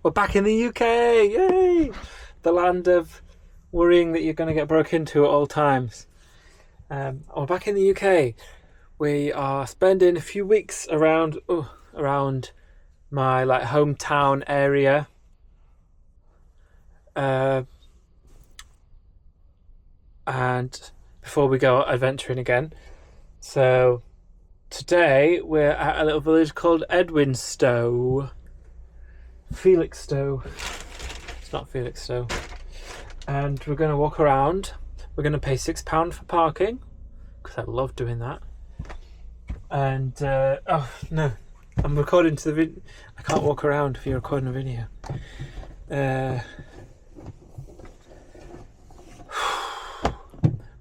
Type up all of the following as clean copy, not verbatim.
We're back in the UK! Yay! The land of worrying that you're going to get broken into at all times. We're back in the UK. We are spending a few weeks around my hometown area. And before we go adventuring again. So today we're at a little village called Edwinstowe. Felixstowe. It's not Felixstowe. And we're going to walk around. We're going to pay £6 for parking, because I love doing that. And, oh no, I'm recording to the video. I can't walk around if you're recording a video.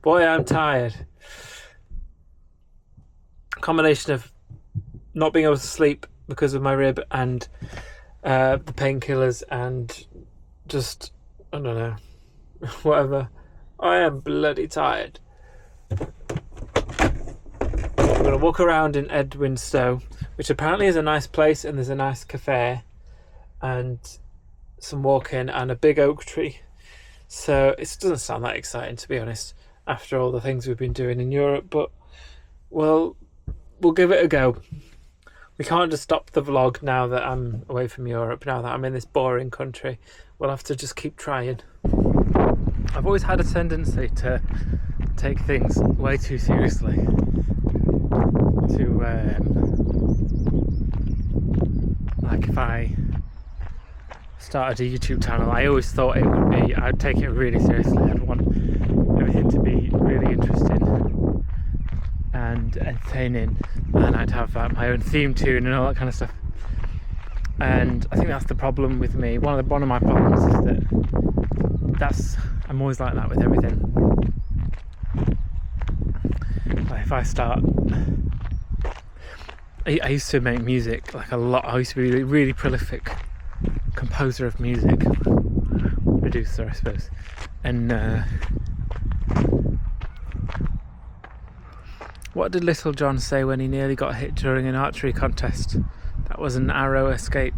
Boy, I'm tired. Combination of not being able to sleep because of my rib and the painkillers and just, I don't know, whatever. I am bloody tired. We're going to walk around in Edwinstowe, which apparently is a nice place, and there's a nice cafe and some walking and a big oak tree. So it doesn't sound that exciting, to be honest, after all the things we've been doing in Europe, but well, we'll give it a go. We can't just stop the vlog now that I'm away from Europe, now that I'm in this boring country. We'll have to just keep trying. I've always had a tendency to take things way too seriously. Like if I started a YouTube channel, I always thought I'd take it really seriously. I'd want everything to be really interesting and entertaining, and I'd have my own theme tune and all that kind of stuff. And I think that's the problem with me. One of my problems is that I'm always like that with everything. Like if I start, I used to make music like a lot. I used to be a really prolific composer of music, producer, I suppose. And what did Little John say when he nearly got hit during an archery contest? That was an arrow escape.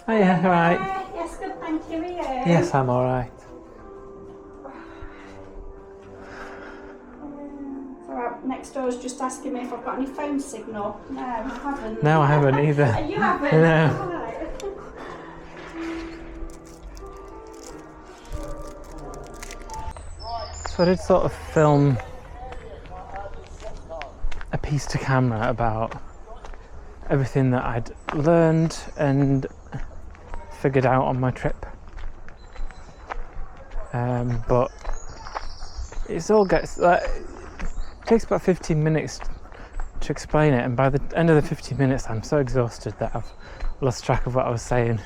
Oh yeah, alright. Yes, good, thank you. Are you? Yes, I'm alright. Alright, next door's just asking me if I've got any phone signal. No, I haven't. No, I haven't either. You haven't? No. Alright. So I did sort of film a piece to camera about everything that I'd learned and figured out on my trip. But it takes about 15 minutes to explain it, and by the end of the 15 minutes I'm so exhausted that I've lost track of what I was saying.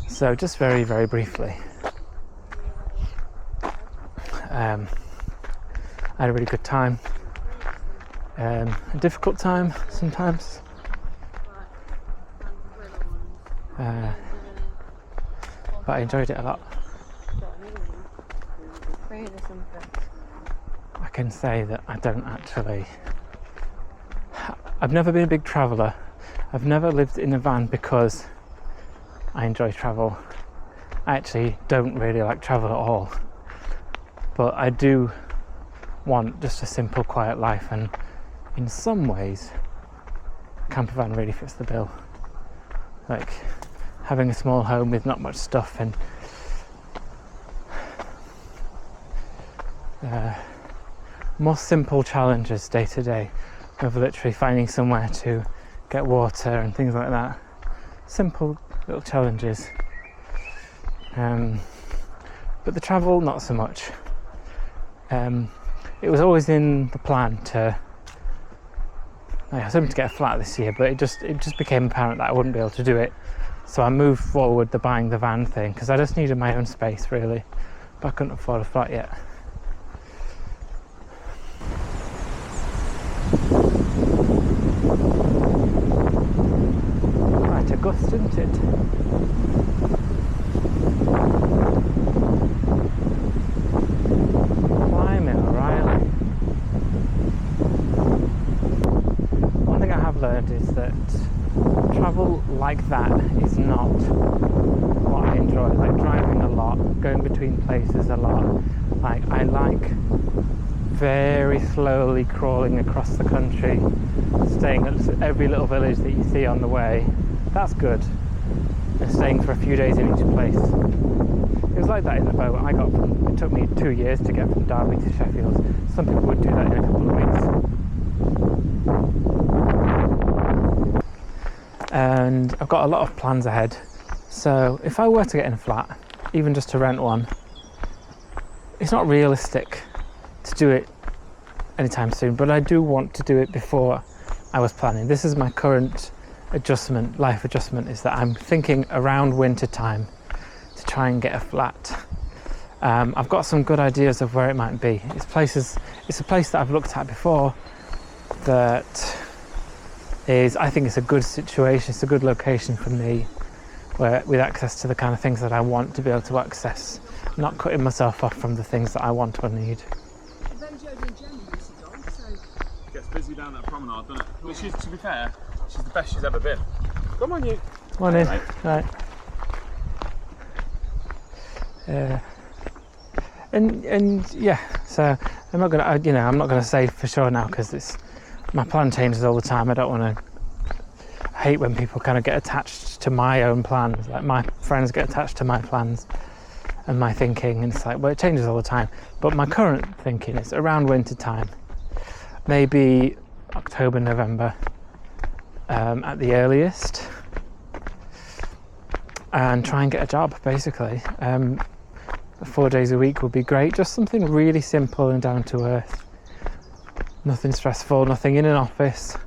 So just very, very briefly. I had a really good time. A difficult time sometimes. But I enjoyed it a lot. I can say that I've never been a big traveller. I've never lived in a van because I enjoy travel. I actually don't really like travel at all. But I do want just a simple, quiet life, and in some ways, a camper van really fits the bill. Like having a small home with not much stuff and more simple challenges day to day of literally finding somewhere to get water and things like that. Simple little challenges. But the travel, not so much. It was always in the plan I was hoping to get a flat this year, but it just became apparent that I wouldn't be able to do it. So I moved forward the buying the van thing because I just needed my own space really, but I couldn't afford a flat yet. Quite a gust, isn't it? Blimey, O'Reilly. One thing I have learned is that travel like that is not what I enjoy. Like driving a lot, going between places a lot. Like I like very slowly crawling across the country, staying at every little village that you see on the way. That's good. And staying for a few days in each place. It was like that in the boat. It took me 2 years to get from Derby to Sheffield. Some people would do that in a couple of weeks. And I've got a lot of plans ahead. So if I were to get in a flat, even just to rent one, it's not realistic to do it anytime soon, but I do want to do it before I was planning. This is my current life adjustment, is that I'm thinking around winter time to try and get a flat. I've got some good ideas of where it might be. It's a place that I've looked at before that I think it's a good situation, it's a good location for me, with access to the kind of things that I want to be able to access, not cutting myself off from the things that I want or need. It gets busy down that promenade, doesn't it? But she's, to be fair, she's the best she's ever been. Come on, you. Come on in. Right. And yeah, so I'm not gonna say for sure now because my plan changes all the time. I don't want to. I hate when people kind of get attached to my own plans. Like my friends get attached to my plans and my thinking, and it's like, well, it changes all the time. But my current thinking is around winter time, maybe October, November, at the earliest, and try and get a job basically. 4 days a week would be great. Just something really simple and down to earth. Nothing stressful, nothing in an office.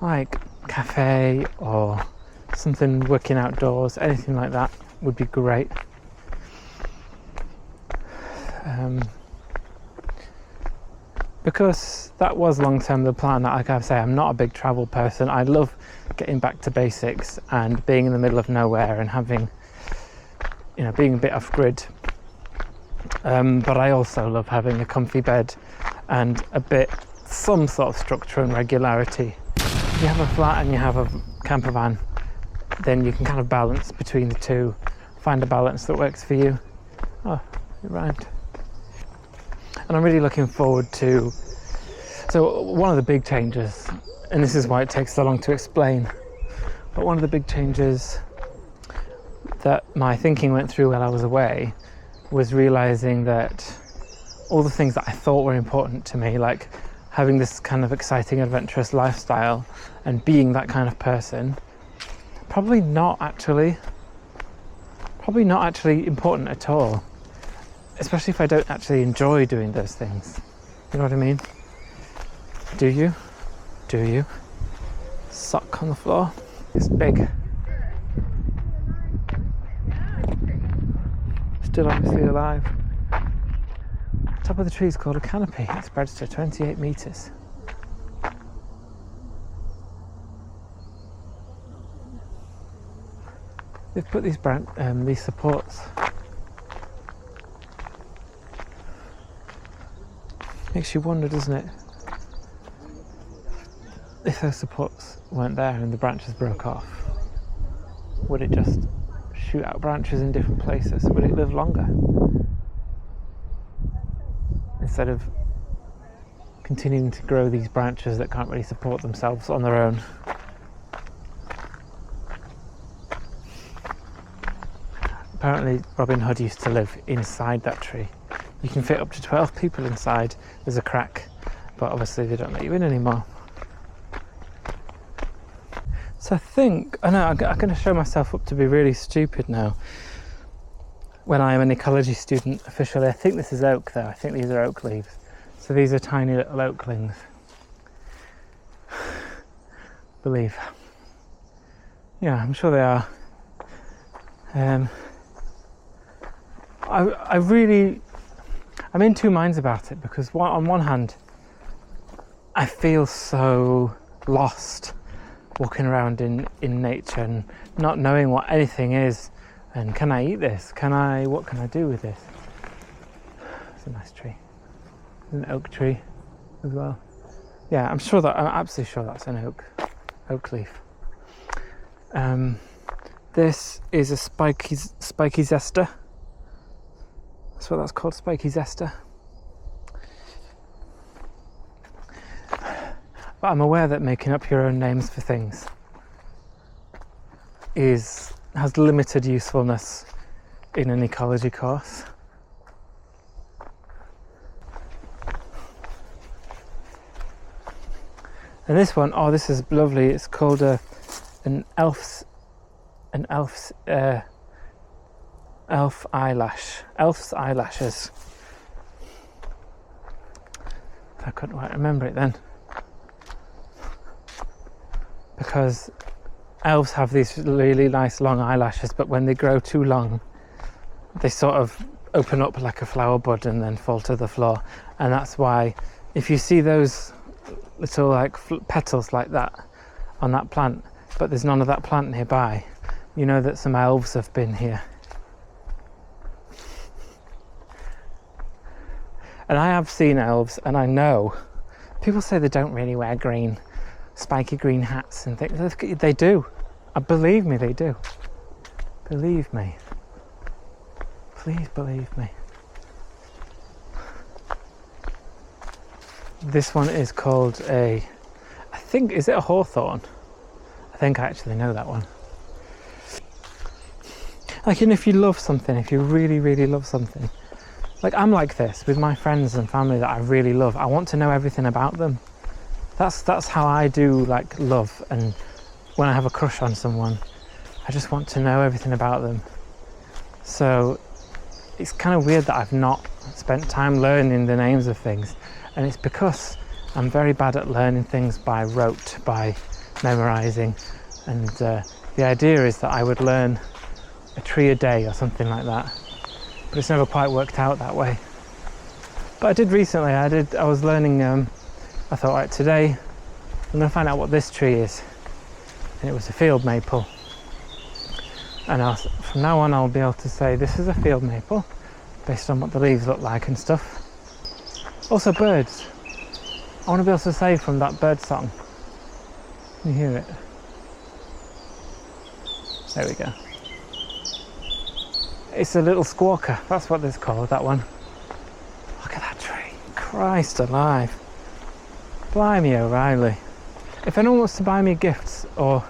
Like cafe or something working outdoors, anything like that would be great. Because that was long term the plan. Like I say, I'm not a big travel person. I love getting back to basics and being in the middle of nowhere and having, being a bit off grid. But I also love having a comfy bed and some sort of structure and regularity. If you have a flat and you have a camper van, then you can kind of balance between the two, find a balance that works for you. Oh, it rhymed. And I'm really looking forward to, so one of the big changes, and this is why it takes so long to explain, but one of the big changes that my thinking went through while I was away was realizing that all the things that I thought were important to me, like having this kind of exciting, adventurous lifestyle and being that kind of person, probably not actually important at all. Especially if I don't actually enjoy doing those things. You know what I mean? Do you? Do you? Sock on the floor. It's big. Still obviously alive. Top of the tree is called a canopy. It spreads to 28 metres. They've put these supports. Makes you wonder, doesn't it? If those supports weren't there and the branches broke off, would it just shoot out branches in different places? Would it live longer? Instead of continuing to grow these branches that can't really support themselves on their own. Apparently Robin Hood used to live inside that tree. You can fit up to 12 people inside. There's a crack, but obviously they don't let you in anymore. So I think, I know, I'm going to show myself up to be really stupid now. When I am an ecology student officially, I think this is oak though. I think these are oak leaves. So these are tiny little oaklings. Believe. Yeah, I'm sure they are. I'm in two minds about it, because on one hand, I feel so lost walking around in nature and not knowing what anything is, and can I eat this? What can I do with this? It's a nice tree. There's an oak tree as well. Yeah, I'm absolutely sure that's an oak leaf. This is a spiky zester. That's what that's called, spiky zester. But I'm aware that making up your own names for things has limited usefulness in an ecology course. And this one, oh, this is lovely. It's called an elf eyelash. Elf's eyelashes. I couldn't quite remember it then, because elves have these really nice long eyelashes, but when they grow too long, they sort of open up like a flower bud and then fall to the floor. And that's why, if you see those little like petals like that on that plant, but there's none of that plant nearby, you know that some elves have been here. And I have seen elves, and I know people say they don't really wear spiky green hats and things. They do. Believe me, they do. Believe me. Please believe me. This one is called is it a hawthorn? I think I actually know that one. Like, and if you love something, if you really, really love something, like I'm like this with my friends and family that I really love, I want to know everything about them. That's how I do, like, love. And when I have a crush on someone, I just want to know everything about them. So it's kind of weird that I've not spent time learning the names of things, and it's because I'm very bad at learning things by rote, by memorizing. And the idea is that I would learn a tree a day or something like that, but it's never quite worked out that way. But I did recently. I was learning. I thought, right, today I'm going to find out what this tree is, and it was a field maple. And from now on I'll be able to say this is a field maple based on what the leaves look like and stuff. Also birds. I want to be able to say from that bird song. Can you hear it? There we go. It's a little squawker. That's what it's called, that one. Look at that tree. Christ alive. Blimey O'Reilly. If anyone wants to buy me gifts or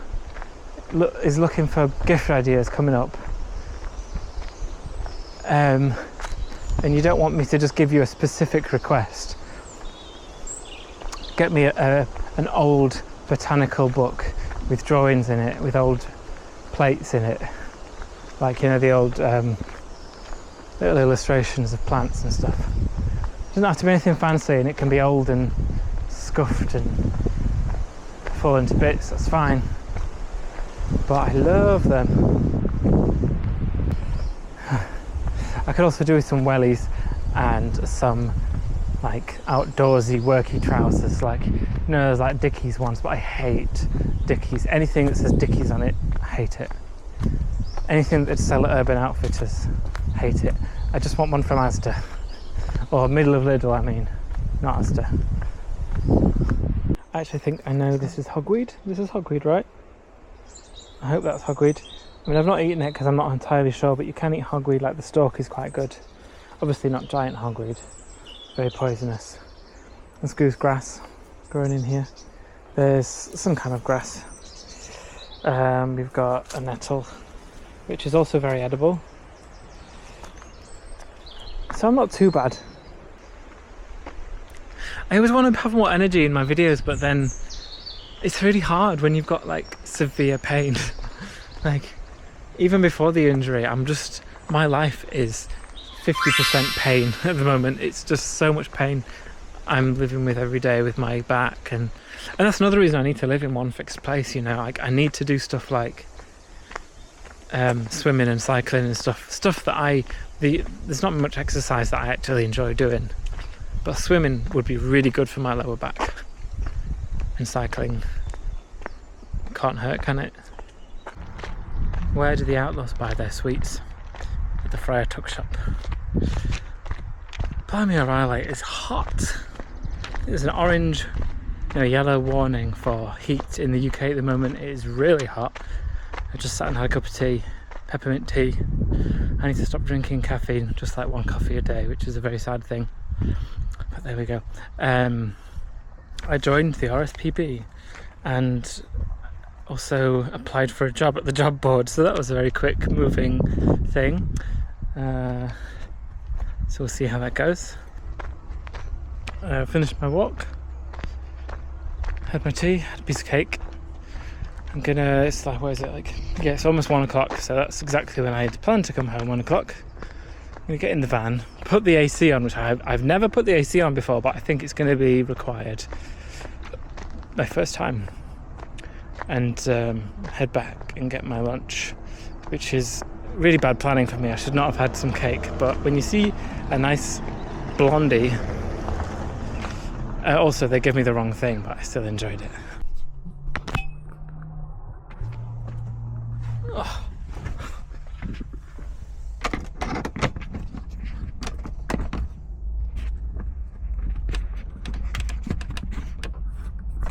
is looking for gift ideas coming up, and you don't want me to just give you a specific request, get me an old botanical book with drawings in it, with old plates in it, like, you know, the old little illustrations of plants and stuff. It doesn't have to be anything fancy, and it can be old and scuffed and fallen to bits, that's fine. But I love them. I could also do with some wellies and some like outdoorsy worky trousers, like, you know, there's like Dickies ones, but I hate Dickies. Anything that says Dickies on it, I hate it. Anything that sell at Urban Outfitters, hate it. I just want one from Asda, or middle of Lidl, I mean, not Asda. I actually think I know this is hogweed. This is hogweed, right? I hope that's hogweed. I mean, I've not eaten it because I'm not entirely sure, but you can eat hogweed, like the stalk is quite good. Obviously not giant hogweed, very poisonous. There's goose grass growing in here. There's some kind of grass. We've got a nettle, which is also very edible. So I'm not too bad. I always want to have more energy in my videos, but then it's really hard when you've got like severe pain. Like, even before the injury, my life is 50% pain at the moment. It's just so much pain I'm living with every day with my back, and that's another reason I need to live in one fixed place, you know. Like, I need to do stuff like swimming and cycling and stuff that there's not much exercise that I actually enjoy doing, but swimming would be really good for my lower back, and cycling can't hurt, can it? Where do the outlaws buy their sweets? At the Friar Tuck shop. Blimey O'Reilly is hot. There's an orange, yellow warning for heat in the UK at the moment. It is really hot. I just sat and had a cup of tea, peppermint tea. I need to stop drinking caffeine, just like one coffee a day, which is a very sad thing. But there we go. I joined the RSPB and also applied for a job at the job board, so that was a very quick moving thing. So we'll see how that goes. Finished my walk, had my tea, had a piece of cake. I'm gonna, it's like, what is it, like, yeah, it's almost 1 o'clock, so that's exactly when I had planned to come home, 1 o'clock. I'm gonna get in the van, put the AC on, which I've never put the AC on before, but I think it's gonna be required. My first time. And head back and get my lunch, which is really bad planning for me. I should not have had some cake, but when you see a nice blondie, also they gave me the wrong thing, but I still enjoyed it.